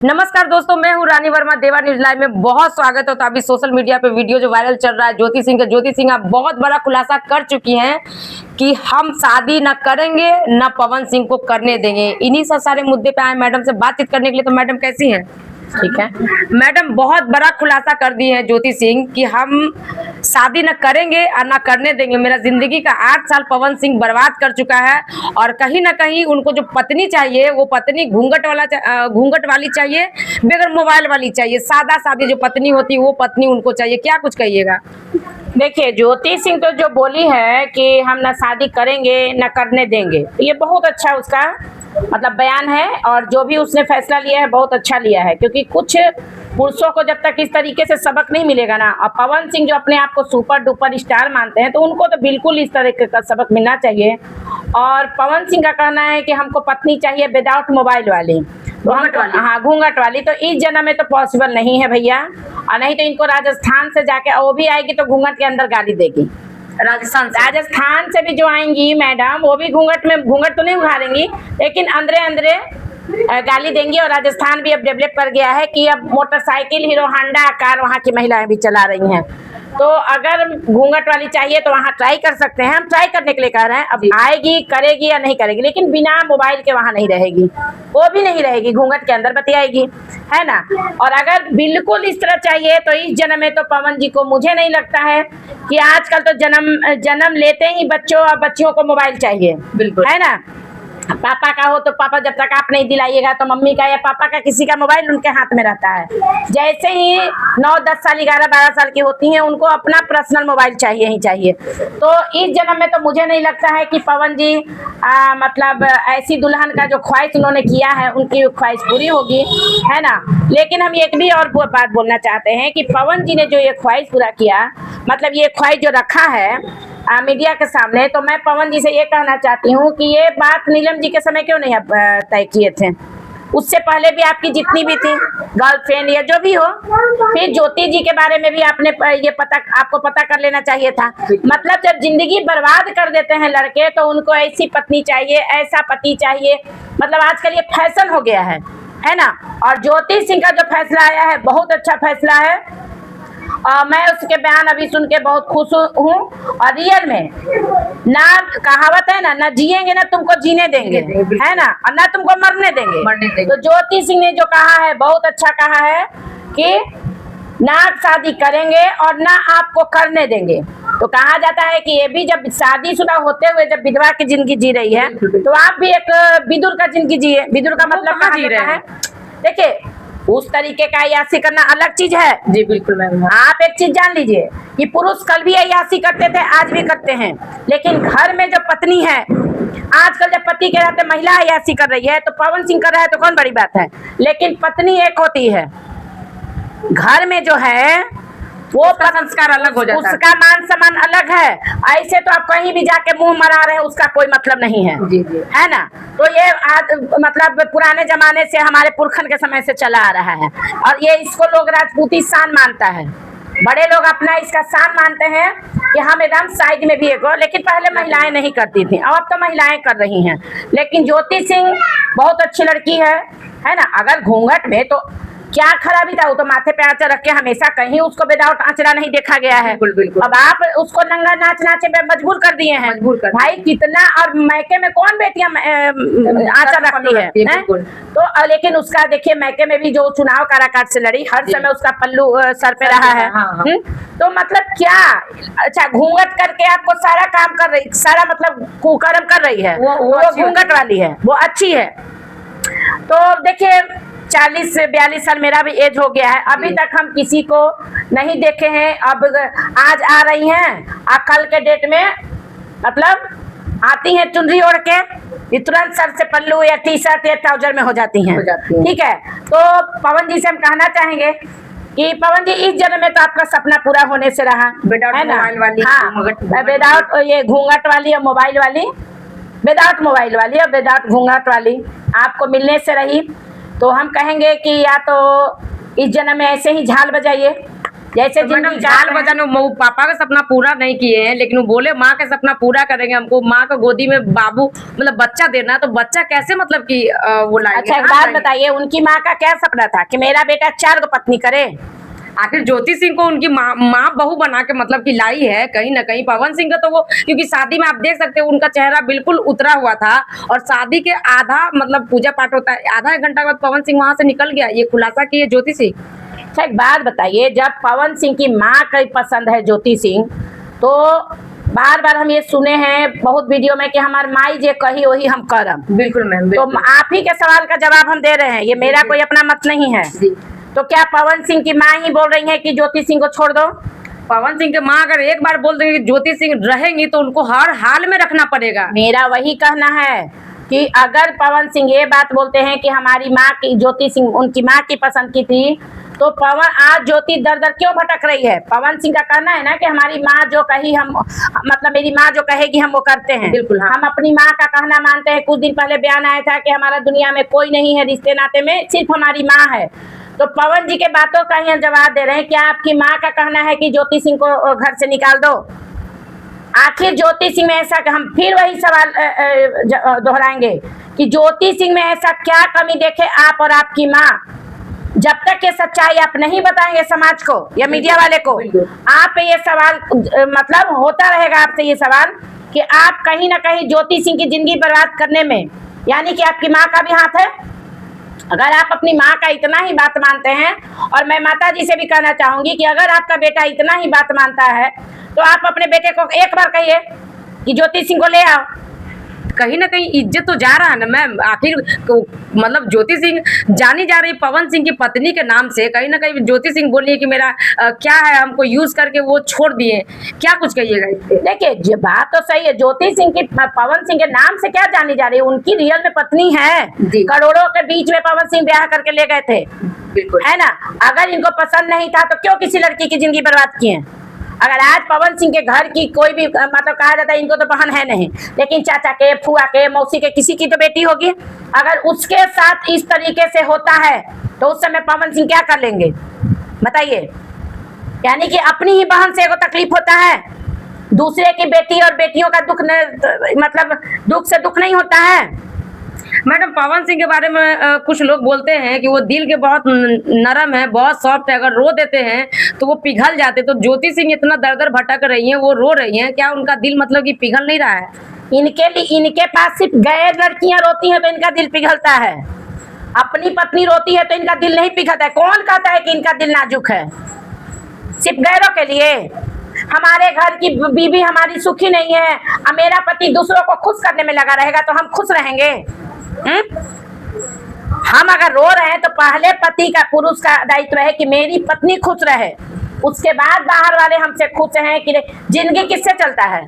नमस्कार दोस्तों, मैं हूं रानी वर्मा। देवा न्यूज लाइव में बहुत स्वागत है। तो अभी सोशल मीडिया पे वीडियो जो वायरल चल रहा है ज्योति सिंह का, ज्योति सिंह आप बहुत बड़ा खुलासा कर चुकी हैं कि हम शादी न करेंगे न पवन सिंह को करने देंगे। इन्हीं से सारे मुद्दे पे आए मैडम से बातचीत करने के लिए। तो मैडम कैसी हैं? ठीक है मैडम, बहुत बड़ा खुलासा कर दी है ज्योति सिंह कि हम शादी न करेंगे और न करने देंगे। मेरा जिंदगी का 8 साल पवन सिंह बर्बाद कर चुका है और कहीं ना कहीं उनको जो पत्नी चाहिए वो पत्नी घूंघट वाली चाहिए, बगैर मोबाइल वाली चाहिए। सादा सादी जो पत्नी होती है वो पत्नी उनको चाहिए। क्या कुछ कहिएगा? देखिए, ज्योति सिंह तो जो बोली है कि हम ना शादी करेंगे न करने देंगे, ये बहुत अच्छा उसका मतलब बयान है। और जो भी उसने फैसला लिया है बहुत अच्छा लिया है, क्योंकि कुछ पुरुषों को जब तक इस तरीके से सबक नहीं मिलेगा ना, और पवन सिंह जो अपने आप को सुपर डुपर स्टार मानते हैं, तो उनको तो बिल्कुल इस तरीके का सबक मिलना चाहिए। और पवन सिंह का कहना है कि हमको पत्नी चाहिए विदाउट मोबाइल वाली, घूंघट वाली। हाँ, घूंघट वाली। तो इस जन्म में तो पॉसिबल नहीं है भैया, और नहीं तो इनको राजस्थान से जाके, वो भी आएगी तो घूंघट के अंदर गाली देगी। राजस्थान से भी जो आएंगी मैडम, वो भी घूंघट में, घूंघट तो नहीं उघारेंगी लेकिन अंदरे अंदरे गाली देंगी। और राजस्थान भी अब डेवलप कर गया है कि अब मोटरसाइकिल, हीरो होंडा कार वहाँ की महिलाएं भी चला रही हैं। तो अगर घूंघट वाली चाहिए तो वहाँ ट्राई कर सकते हैं। हम ट्राई करने के लिए कह रहे हैं। अब आएगी, करेगी या नहीं करेगी, लेकिन बिना मोबाइल के वहाँ नहीं रहेगी, वो भी नहीं रहेगी, घूंघट के अंदर बतियाएगी, है ना। और अगर बिल्कुल इस तरह चाहिए तो इस जन्म में तो पवन जी को, मुझे नहीं लगता है कि आजकल तो जन्म लेते ही बच्चों और बच्चियों को मोबाइल चाहिए, बिल्कुल, है ना। पापा का हो तो पापा, जब तक आप नहीं दिलाइएगा तो मम्मी का या पापा का, किसी का मोबाइल उनके हाथ में रहता है। जैसे ही 9-10 साल, 11-12 साल की होती हैं, उनको अपना पर्सनल मोबाइल चाहिए ही चाहिए। तो इस जन्म में तो मुझे नहीं लगता है कि पवन जी मतलब ऐसी दुल्हन का जो ख्वाहिश उन्होंने किया है, उनकी ख्वाहिश पूरी होगी, है ना। लेकिन हम एक भी और बात बोलना चाहते हैं कि पवन जी ने जो ये ख्वाहिश पूरा किया, मतलब ये ख्वाहिश जो रखा है मीडिया के सामने, तो मैं पवन जी से ये कहना चाहती हूँ कि ये बात नीलम जी के समय क्यों नहीं तय किए थे? उससे पहले भी आपकी जितनी भी थी गर्लफ्रेंड या जो भी हो, फिर ज्योति जी के बारे में भी आपने ये आपको पता कर लेना चाहिए था। मतलब जब जिंदगी बर्बाद कर देते हैं लड़के, तो उनको ऐसी पत्नी चाहिए, ऐसा पति चाहिए। मतलब आजकल ये फैशन हो गया है ना। और ज्योति सिंह का जो फैसला आया है बहुत अच्छा फैसला है। मैं उसके बयान अभी सुन के बहुत खुश हूँ। और रियल में ना, कहावत है ना जिएंगे ना तुमको जीने देंगे, है ना, और ना तुमको मरने देंगे। तो ज्योति सिंह ने जो कहा है बहुत अच्छा कहा है कि ना शादी करेंगे और ना आपको करने देंगे। तो कहा जाता है कि ये भी जब शादीशुदा होते हुए जब विधवा की जिंदगी जी रही है, तो आप भी एक विदुर का जिंदगी जिए। विदुर का मतलब कहा जाता है, देखिए, उस तरीके का अय्यासी करना अलग चीज है। जी बिल्कुल मैम। आप एक चीज जान लीजिए कि पुरुष कल भी अय्यासी करते थे, आज भी करते हैं, लेकिन घर में जो पत्नी है, आजकल जब पति के रहते महिला अय्यासी कर रही है, तो पवन सिंह कर रहा है तो कौन बड़ी बात है। लेकिन पत्नी एक होती है, घर में जो है वो संस्कार अलग हो जाता है, उसका मान सम्मान अलग है। ऐसे तो आप कहीं भी जाके मुंह मरा रहे हैं, उसका कोई मतलब नहीं है, जी जी, है ना। तो ये आज मतलब पुराने जमाने से, हमारे पुरखन के समय से चला आ रहा है, और ये इसको लोग राजपूती शान मानता है। बड़े लोग अपना इसका शान मानते हैं कि हम एकदम साइड में भी एक हो। लेकिन पहले महिलाएं नहीं करती थी, अब तो महिलाएं कर रही हैं। लेकिन ज्योति सिंह बहुत अच्छी लड़की है ना। अगर घूंघट में तो क्या खराबी था, वो तो माथे पे आंचल रख के हमेशा, कहीं उसको विदाउट आंचला नहीं देखा गया है। बिल्कुल बिल्कुल। अब आप उसको नंगा नाचे पे मजबूर कर दिए हैं। भाई कितना, और मैके में कौन बेटियां आंचल रखती है? तो लेकिन उसका देखिए, मैके में भी जो चुनाव काराकाट से लड़ी, हर समय उसका पल्लू सर पे रहा है। तो मतलब क्या, अच्छा घूंघट करके आपको सारा काम कर रही, सारा मतलब कुकर्म कर रही है, वो घूंघट वाली है, वो अच्छी है। तो देखिए, 40-42 साल मेरा भी एज हो गया है, अभी तक हम किसी को नहीं देखे हैं। अब आज आ रही हैं, कल के डेट में मतलब आती हैं चुनरी ओढ़ के, तुरंत सर से पल्लू या टी शर्ट या ट्राउजर में हो जाती हैं। ठीक है, तो पवन जी से हम कहना चाहेंगे कि पवन जी, इस जन्म में तो आपका सपना पूरा होने से रहा, है ना। हाँ, विदाउट ये घूंघट वाली और मोबाइल वाली, विदाउट मोबाइल वाली और विदाउट घूंघट वाली आपको मिलने से रही। तो हम कहेंगे कि या तो इस जन्म में ऐसे ही झाल बजाइए, जैसे तो मैडम जिंदगी झाल काट रहे हैं। बजाने वो पापा का सपना पूरा नहीं किए हैं, लेकिन वो बोले माँ का सपना पूरा करेंगे, हमको माँ को गोदी में बाबू मतलब बच्चा देना है, तो बच्चा कैसे मतलब कि वो लाएंगे? अच्छा एक कहाँ बात लाएंगे? बताइए, उनकी माँ का क्या सपना था कि मेरा बेटा 4 गो पत्नी करे? आखिर ज्योति सिंह को उनकी माँ बहू बना के मतलब कि लाई है कहीं ना कहीं। पवन सिंह का तो वो क्योंकि शादी में आप देख सकते हो उनका चेहरा बिल्कुल उतरा हुआ था, और शादी के आधा मतलब पूजा पाठ होता है, आधा एक घंटा के बाद पवन सिंह वहां से निकल गया, ये खुलासा की है ज्योति सिंह। अच्छा एक बात बताइए, जब पवन सिंह की माँ का पसंद है ज्योति सिंह, तो बार बार हम ये सुने हैं बहुत वीडियो में कि हमार माई जे कही वही हम करम। बिल्कुल मैम, तो बिल्कुल। आप ही के सवाल का जवाब हम दे रहे हैं, ये मेरा कोई अपना मत नहीं है। जी। तो क्या पवन सिंह की माँ ही बोल रही है कि ज्योति सिंह को छोड़ दो? पवन सिंह के माँ अगर एक बार बोल देंगे कि ज्योति सिंह रहेंगी तो उनको हर हाल में रखना पड़ेगा। मेरा वही कहना है कि अगर पवन सिंह ये बात बोलते हैं कि हमारी माँ की, ज्योति सिंह उनकी माँ की पसंद की थी, तो पवन आज ज्योति दर दर क्यों भटक रही है? पवन सिंह का कहना है ना कि हमारी माँ जो कही हम, मतलब मेरी माँ जो कहेगी हम वो करते हैं। बिल्कुल, हाँ। हम अपनी माँ का कहना मानते हैं। कुछ दिन पहले बयान आया था कि हमारा दुनिया में कोई नहीं है रिश्ते नाते में, सिर्फ हमारी माँ है। तो पवन जी के बातों का ही जवाब दे रहे हैं, क्या आपकी माँ का कहना है कि ज्योति सिंह को घर से निकाल दो? आखिर ज्योति सिंह में ऐसा, हम फिर वही सवाल दोहराएंगे कि ज्योति सिंह में ऐसा क्या कमी देखे आप और आपकी माँ? जब तक ये सच्चाई आप नहीं बताएंगे समाज को या मीडिया वाले को, आप पे ये सवाल मतलब होता रहेगा आपसे ये सवाल कि आप कहीं ना कहीं ज्योति सिंह की जिंदगी बर्बाद करने में, यानी कि आपकी माँ का भी हाथ है। अगर आप अपनी माँ का इतना ही बात मानते हैं, और मैं माता जी से भी कहना चाहूंगी कि अगर आपका बेटा इतना ही बात मानता है तो आप अपने बेटे को एक बार कहिए कि ज्योति सिंह को ले आओ। कहीं ना कहीं इज्जत तो जा रहा है ना मैम। आखिर मतलब ज्योति सिंह जानी जा रही पवन सिंह की पत्नी के नाम से, कहीं ना कहीं ज्योति सिंह बोलिए कि मेरा क्या है, हमको यूज करके वो छोड़ दिए, क्या कुछ कहिएगा इस पे? देखिए ये बात तो सही है, ज्योति सिंह की पवन सिंह के नाम से क्या जानी जा रही है? उनकी रियल में पत्नी है, जी। करोड़ों के बीच में पवन सिंह ब्याह करके ले गए थे, बिल्कुल है ना? अगर इनको पसंद नहीं था तो क्यों किसी लड़की की जिंदगी बर्बाद किए? अगर आज पवन सिंह के घर की कोई भी मतलब कहा जाता है इनको तो बहन है नहीं, लेकिन चाचा के, फुआ के, मौसी के, किसी की तो बेटी होगी। अगर उसके साथ इस तरीके से होता है तो उस समय पवन सिंह क्या कर लेंगे बताइए? यानी कि अपनी ही बहन से एगो तकलीफ होता है, दूसरे की बेटी और बेटियों का दुख मतलब दुख से दुख नहीं होता है। मैडम पवन सिंह के बारे में कुछ लोग बोलते हैं कि वो दिल के बहुत नरम है, बहुत सॉफ्ट है, अगर रो देते हैं तो वो पिघल जाते। तो ज्योति सिंह इतना दर दर भटक रही हैं, वो रो रही हैं, क्या उनका दिल मतलब कि पिघल नहीं रहा है? इनके पास सिर्फ गैर लड़कियां रोती हैं तो इनका दिल पिघलता है, अपनी पत्नी रोती है तो इनका दिल नहीं पिघलता है। कौन कहता है कि इनका दिल नाजुक है? सिर्फ गैरों के लिए। हमारे घर की बीवी हमारी सुखी नहीं है, अब मेरा पति दूसरों को खुश करने में लगा रहेगा तो हम खुश रहेंगे? हम अगर रो रहे हैं तो पहले पति का, पुरुष का दायित्व है कि मेरी पत्नी खुश रहे, उसके बाद बाहर वाले हमसे खुश हैं कि जिंदगी किससे चलता है।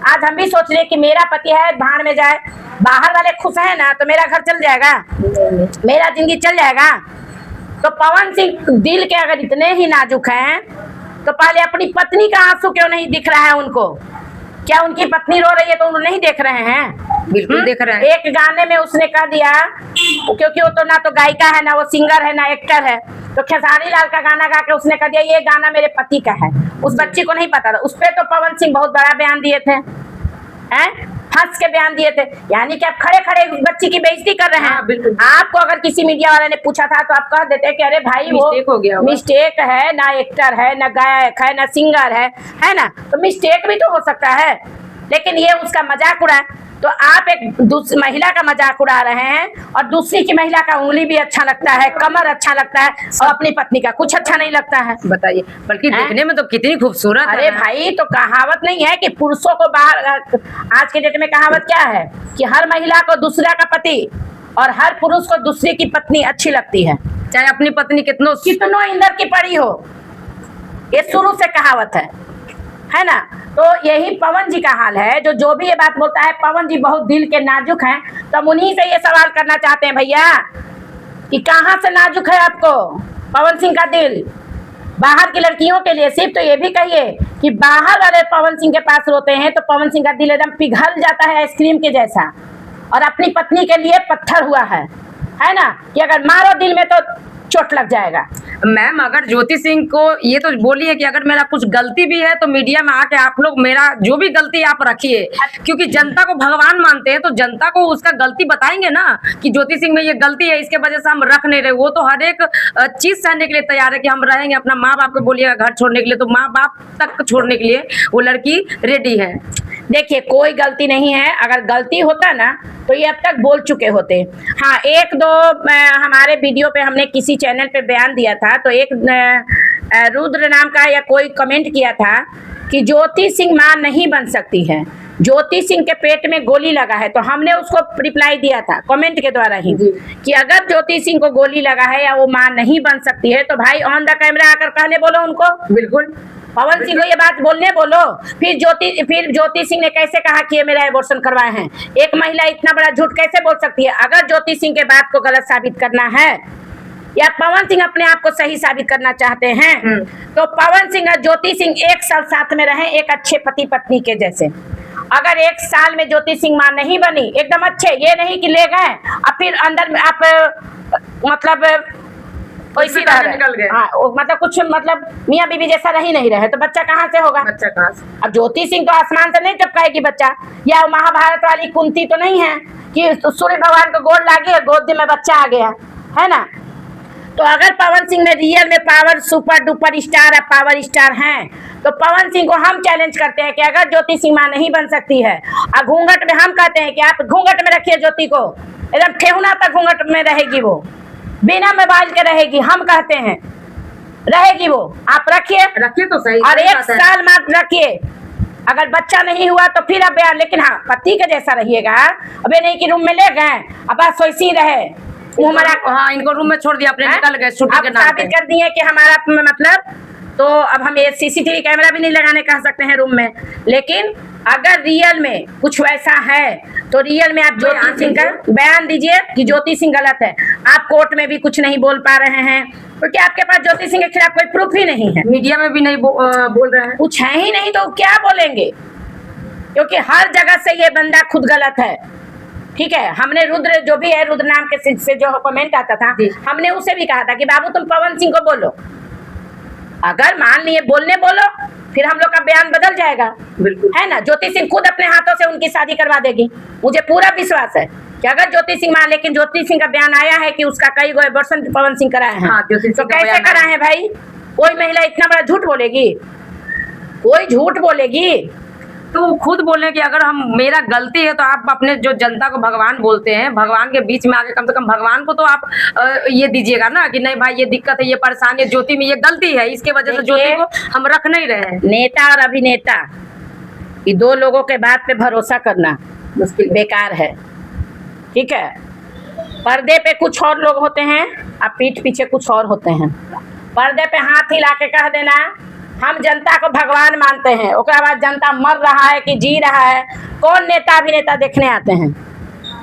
आज हम भी सोच रहे हैं कि मेरा पति है भाड़ में जाए, बाहर वाले खुश है ना तो मेरा घर चल जाएगा, मेरा जिंदगी चल जाएगा। तो पवन सिंह दिल के अगर इतने ही नाजुक हैं तो पहले अपनी पत्नी का आंसू क्यों नहीं दिख रहा है उनको? क्या उनकी पत्नी रो रही है तो उन्हें नहीं देख रहे हैं? बिल्कुल देख रहे हैं। एक गाने में उसने कह दिया, क्योंकि वो तो ना तो गायिका है, ना वो सिंगर है, ना एक्टर है, तो खेसारी लाल का गाना गा के उसने कह दिया ये गाना मेरे पति का है। उस बच्ची को नहीं पता था, उस पर तो पवन सिंह बहुत बड़ा बयान दिए थे, हैं? हंस के बयान दिए थे, यानी कि आप खड़े खड़े उस बच्ची की बेइज्जती कर रहे हैं। हाँ, बिल्कुल। आपको अगर किसी मीडिया वाले ने पूछा था तो आप कह देते कि अरे भाई वो मिस्टेक हो गया होगा। मिस्टेक है, ना एक्टर है, ना गायक है, ना सिंगर है ना? तो मिस्टेक भी तो हो सकता है, लेकिन ये उसका मजाक उड़ा। तो आप एक दूसरी महिला का मजाक उड़ा रहे हैं और दूसरी की महिला का उंगली भी अच्छा लगता है, कमर अच्छा लगता है, और अपनी पत्नी का कुछ अच्छा नहीं लगता है। बताइए, बल्कि हैं? देखने में तो कितनी खूबसूरत है। अरे भाई, तो कहावत नहीं है कि पुरुषों को बाहर, आज के डेट में कहावत क्या है कि हर महिला को दूसरा का पति और हर पुरुष को दूसरे की पत्नी अच्छी लगती है, चाहे अपनी पत्नी कितनों इंदर की पड़ी हो। ये शुरू से कहावत है ना? तो यही पवन जी का हाल है। जो भी ये बात बोलता है, पवन जी बहुत दिल के नाजुक हैं, तो हम उन्हीं से ये सवाल करना चाहते हैं भैया कि कहाँ से नाजुक है आपको पवन सिंह का दिल? बाहर की लड़कियों के लिए सिर्फ तो ये भी कहिए कि बाहर वाले पवन सिंह के पास रोते हैं तो पवन सिंह का दिल एकदम पिघल जाता है आइसक्रीम के जैसा, और अपनी पत्नी के लिए पत्थर हुआ है ना? कि अगर मारो दिल में तो चोट लग जाएगा। मैम अगर ज्योति सिंह को ये तो बोली है कि अगर मेरा कुछ गलती भी है तो मीडिया में आके आप लोग मेरा जो भी गलती आप रखिए, क्योंकि जनता को भगवान मानते हैं तो जनता को उसका गलती बताएंगे ना कि ज्योति सिंह में ये गलती है, इसके वजह से हम रख नहीं रहे। वो तो हर एक चीज सहने के लिए तैयार है कि हम रहेंगे। अपना माँ बाप को बोलिएगा घर छोड़ने के लिए तो माँ बाप तक छोड़ने के लिए वो लड़की रेडी है। देखिए कोई गलती नहीं है, अगर गलती होता ना तो ये अब तक बोल चुके होते। हाँ, एक दो हमारे वीडियो पे हमने किसी चैनल पे बयान दिया था तो एक रुद्र नाम का या कोई कमेंट किया था कि ज्योति सिंह मां नहीं बन सकती है, ज्योति सिंह के पेट में गोली लगा है। तो हमने उसको रिप्लाई दिया था कमेंट के द्वारा ही कि अगर ज्योति सिंह को गोली लगा है या वो मां नहीं बन सकती है तो भाई ऑन द कैमरा आकर कहने बोलो उनको। बिल्कुल पवन सिंह को ये बात बोलने बोलो। फिर ज्योति सिंह ने कैसे कहा कि ये मेरा एबॉर्शन करवाए हैं? एक महिला इतना बड़ा झूठ कैसे बोल सकती है? अगर ज्योति सिंह के बात को गलत साबित करना है या पवन सिंह अपने आप को सही साबित करना चाहते हैं तो पवन सिंह और ज्योति सिंह 1 साल साथ में रहे एक अच्छे पति पत्नी के जैसे। अगर 1 साल में ज्योति सिंह मां नहीं बनी एकदम अच्छे, ये नहीं कि ले गए और फिर अंदर में आप मतलब वैसी निकल गए। हाँ, मतलब कुछ मतलब मियाँ बीवी जैसा रह ही नहीं रहे तो बच्चा कहाँ से होगा? बच्चा कहाँ से? अब ज्योति सिंह तो आसमान से नहीं टपकाएगी बच्चा, या महाभारत वाली कुंती तो नहीं है कि सूर्य भगवान को गोद लागे गोद में बच्चा आ गया है ना। तो अगर पवन सिंह में रियल में पावर सुपर डुपर स्टार है, पावर स्टार हैं, तो पवन सिंह को हम चैलेंज करते हैं कि अगर ज्योति सिंह मां नहीं बन सकती है और घूंघट में हम कहते हैं कि आप घूंघट में रखिए ज्योति को, एकदम ठेहुना तक घूंघट में रहेगी वो, बिना मोबाइल के रहेगी। हम कहते हैं रहेगी वो, आप रखिए तो सही। और 1 साल मात्र रखिए। अगर बच्चा नहीं हुआ तो फिर अब बयान, लेकिन हाँ पति के जैसा रहिएगा। अब ये नहीं कि रूम में ले गए अब बस वैसी रहे हाँ, इनको रूम में छोड़ दिया अपने निकल गए छुट्टी के नाम पे। साबित कर दिए कि हमारा मतलब, तो अब हम ये सीसीटीवी कैमरा भी नहीं लगाने कह सकते हैं रूम में। लेकिन अगर रियल में कुछ वैसा है तो रियल में आप ज्योति सिंह का बयान दीजिए कि ज्योति सिंह गलत है। आप कोर्ट में भी कुछ नहीं बोल पा रहे हैं क्योंकि आपके पास ज्योति सिंह के खिलाफ कोई प्रूफ ही नहीं है, मीडिया में भी नहीं बोल रहे हैं, कुछ है ही नहीं तो क्या बोलेंगे? क्योंकि हर जगह से ये बंदा खुद गलत है। ठीक है, हमने रुद्र जो भी है, रुद्र नाम के से जो कमेंट आता था, हमने उसे भी कहा था कि बाबू तुम पवन सिंह को बोलो, अगर मान लिए बोलने बोलो फिर हम लोग का बयान बदल जाएगा। बिल्कुल है ना, ज्योति सिंह खुद अपने हाथों से उनकी शादी करवा देगी, मुझे पूरा विश्वास है कि अगर ज्योति सिंह मान, लेकिन ज्योति सिंह का बयान आया है कि उसका कई गो एबॉर्शन पवन सिंह कराए हैं। हाँ, तो कैसे कराए हैं भाई? कोई महिला इतना बड़ा झूठ बोलेगी? कोई झूठ बोलेगी? तो खुद बोले कि अगर हम मेरा गलती है तो आप अपने जो जनता को भगवान बोलते हैं, भगवान के बीच में आके कम से कम भगवान को तो आप ये दीजिएगा ना कि नहीं भाई ये दिक्कत है, ये परेशानी है, ज्योति में ये गलती है, इसके वजह से ज्योति को हम रख नहीं रहे हैं। नेता और अभिनेता ये 2 लोगों के बात पे भरोसा करना मुश्किल बेकार है। ठीक है, पर्दे पे कुछ और लोग होते हैं और पीठ पीछे कुछ और होते हैं। पर्दे पे हाथ हिला के कह देना हम जनता को भगवान मानते हैं, उसके बाद जनता मर रहा है कि जी रहा है, कौन नेता अभिनेता देखने आते हैं?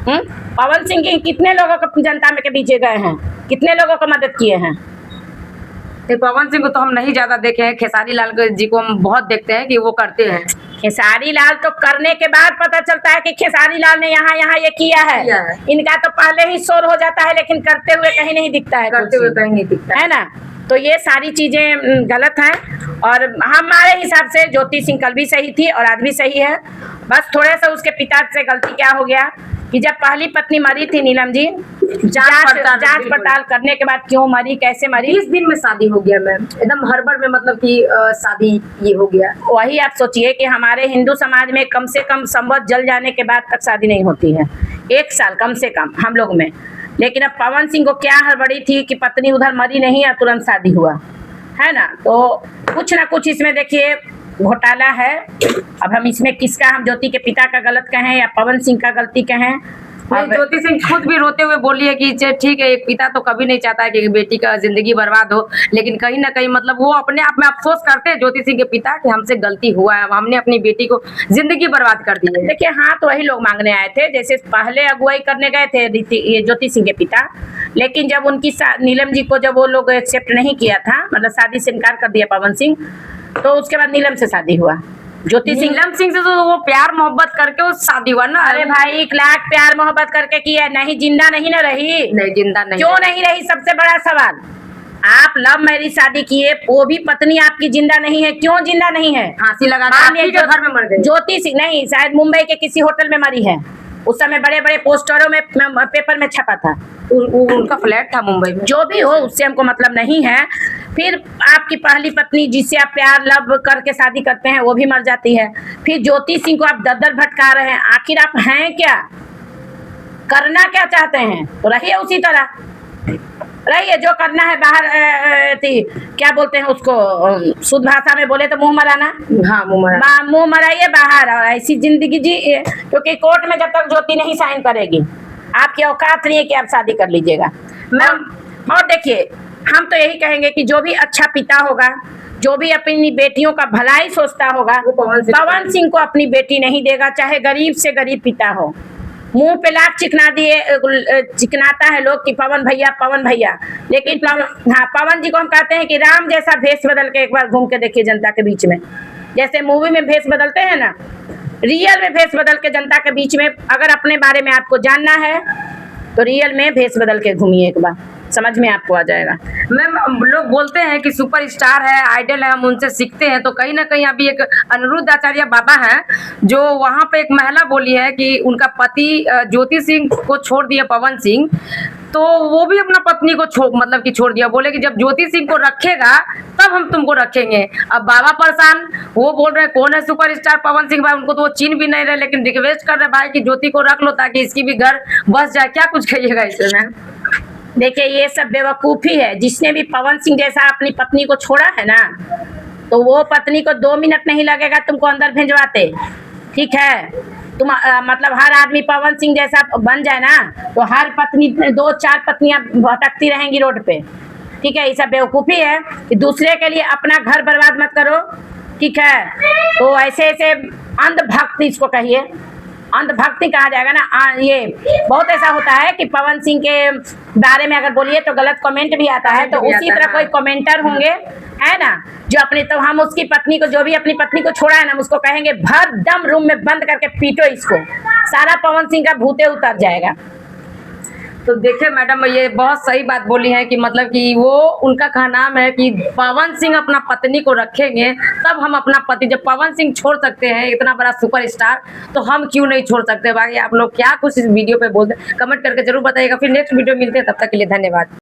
पवन सिंह की कितने लोगों को जनता में के बीच गए हैं, कितने लोगों को मदद किए हैं? पवन सिंह को तो हम नहीं ज्यादा देखे हैं, खेसारी लाल जी को हम बहुत देखते हैं कि वो करते हैं। खेसारी लाल तो करने के बाद पता चलता है कि खेसारी लाल ने यहाँ ये किया है। इनका तो पहले ही शोर हो जाता है लेकिन करते हुए कहीं नहीं दिखता है, करते हुए कहीं नहीं दिखता है ना। तो ये सारी चीजें गलत हैं और हमारे हिसाब से ज्योति सिंह कल भी सही थी और आज भी सही है। बस थोड़ा सा उसके पिता से गलती क्या हो गया कि जब पहली पत्नी मरी थी नीलम जी, जांच पड़ताल करने के बाद क्यों मरी, कैसे मरी, 20 दिन में शादी हो गया मैम, एकदम हड़बड़ में, मतलब कि शादी ये हो गया। वही आप सोचिए कि हमारे हिंदू समाज में कम से कम संवत जल जाने के बाद तक शादी नहीं होती है, 1 साल कम से कम हम लोग में। लेकिन अब पवन सिंह को क्या हड़बड़ी थी कि पत्नी उधर मरी नहीं और तुरंत शादी हुआ, है ना। तो कुछ ना कुछ इसमें देखिए घोटाला है। अब हम इसमें किसका, हम ज्योति के पिता का गलत कहें या पवन सिंह का गलती कहें? ज्योति सिंह खुद भी रोते हुए बोली है कि ठीक है, एक पिता तो कभी नहीं चाहता है कि बेटी का जिंदगी बर्बाद हो, लेकिन कहीं ना कहीं मतलब वो अपने आप में अफसोस करते हैं ज्योति सिंह के पिता कि हमसे गलती हुआ है, हमने अपनी बेटी को जिंदगी बर्बाद कर दी है। देखिए हाँ, तो वही लोग मांगने आए थे, जैसे पहले अगुवाई करने गए थे ये ज्योति सिंह के पिता, लेकिन जब उनकी नीलम जी को जब वो लोग एक्सेप्ट नहीं किया था, मतलब शादी से इनकार कर दिया पवन सिंह, तो उसके बाद नीलम से शादी हुआ। ज्योति सिंह नीलम सिंह से तो वो प्यार मोहब्बत करके वो शादी हुआ ना। अरे भाई 1 लाख प्यार मोहब्बत करके किया, नहीं जिंदा नहीं ना रही, नहीं जिंदा नहीं, क्यों नहीं रही? सबसे बड़ा सवाल आप लव मैरिज शादी किए, वो भी पत्नी आपकी जिंदा नहीं है। क्यों जिंदा नहीं है? फांसी लगा के मान आप ही लीजिए के घर में मर गई। ज्योति सिंह नहीं, शायद मुंबई के किसी होटल में मरी है। उस समय बड़े बड़े पोस्टरों में पेपर में छपा था। उनका फ्लैट था मुंबई में। जो भी हो, उससे हमको मतलब नहीं है। फिर आपकी पहली पत्नी जिससे आप प्यार लव करके शादी करते हैं वो भी मर जाती है। फिर ज्योति सिंह को आप दर भटका रहे हैं। आखिर आप हैं क्या? करना क्या चाहते हैं? तो रहिए उसी तरह रहिए। जो करना है बाहर क्या बोलते हैं उसको, शुद्ध भाषा में बोले तो मुंह मराना। हाँ, मुंह मराइए बाहर और ऐसी जिंदगी जी। क्योंकि कोर्ट में जब तक ज्योति नहीं साइन करेगी, आपकी औकात नहीं है कि आप शादी कर लीजिएगा मैम। और देखिए, हम तो यही कहेंगे कि जो भी अच्छा पिता होगा, जो भी अपनी बेटियों का भलाई सोचता होगा, पवन सिंह को अपनी बेटी नहीं देगा, चाहे गरीब से गरीब पिता हो। मुंह पे लाख चिकनाता है लोग कि पवन भैया, लेकिन पवन जी को हम कहते हैं कि राम जैसा भेष बदल के एक बार घूम के देखिए जनता के बीच में। जैसे मूवी में भेष बदलते हैं ना, रियल में भेष बदल के जनता के बीच में, अगर अपने बारे में आपको जानना है तो रियल में भेष बदल के घूमिए, एक बार समझ में आपको आ जाएगा। मैम, लोग बोलते हैं कि सुपरस्टार है, आइडल है, हम उनसे सीखते हैं, तो कहीं ना कहीं अभी एक अनिरुद्ध आचार्य बाबा हैं, जो वहां पे एक महिला बोली है कि उनका पति ज्योति सिंह को छोड़ दिया पवन सिंह, तो वो भी अपना पत्नी को छोड़ दिया। बोले कि जब ज्योति सिंह को रखेगा तब हम तुमको रखेंगे। अब बाबा परेशान, वो बोल रहे कौन है सुपरस्टार पवन सिंह भाई, उनको तो वो चिन्ह भी नहीं रहे, लेकिन रिक्वेस्ट कर रहे भाई कि ज्योति को रख लो ताकि इसकी भी घर बस जाए। क्या कुछ कहिएगा इससे मैम? देखिए, ये सब बेवकूफ़ी है। जिसने भी पवन सिंह जैसा अपनी पत्नी को छोड़ा है ना, तो वो पत्नी को 2 मिनट नहीं लगेगा तुमको अंदर भिजवाते। ठीक है, तुम मतलब हर आदमी पवन सिंह जैसा बन जाए ना, तो हर पत्नी 2-4 पत्नियां भटकती रहेंगी रोड पे। ठीक है, ये सब बेवकूफ़ी है कि दूसरे के लिए अपना घर बर्बाद मत करो। ठीक है, तो ऐसे अंधभक्त इसको कहिए, अंधभक्ति कहा जाएगा ना। ये बहुत ऐसा होता है कि पवन सिंह के बारे में अगर बोलिए तो गलत कमेंट भी आता है, तो उसी तरह कोई कमेंटर होंगे, है ना, जो अपने, तो हम उसकी पत्नी को, जो भी अपनी पत्नी को छोड़ा है ना, हम उसको कहेंगे भर दम रूम में बंद करके पीटो इसको, सारा पवन सिंह का भूते उतर जाएगा। तो देखिए मैडम, ये बहुत सही बात बोली है कि मतलब कि वो उनका कहना है कि पवन सिंह अपना पत्नी को रखेंगे तब हम अपना पति, जब पवन सिंह छोड़ सकते हैं इतना बड़ा सुपरस्टार, तो हम क्यों नहीं छोड़ सकते। बाकी आप लोग क्या कुछ इस वीडियो पे बोलते हैं, कमेंट करके जरूर बताइएगा। फिर नेक्स्ट वीडियो मिलते हैं, तब तक के लिए धन्यवाद।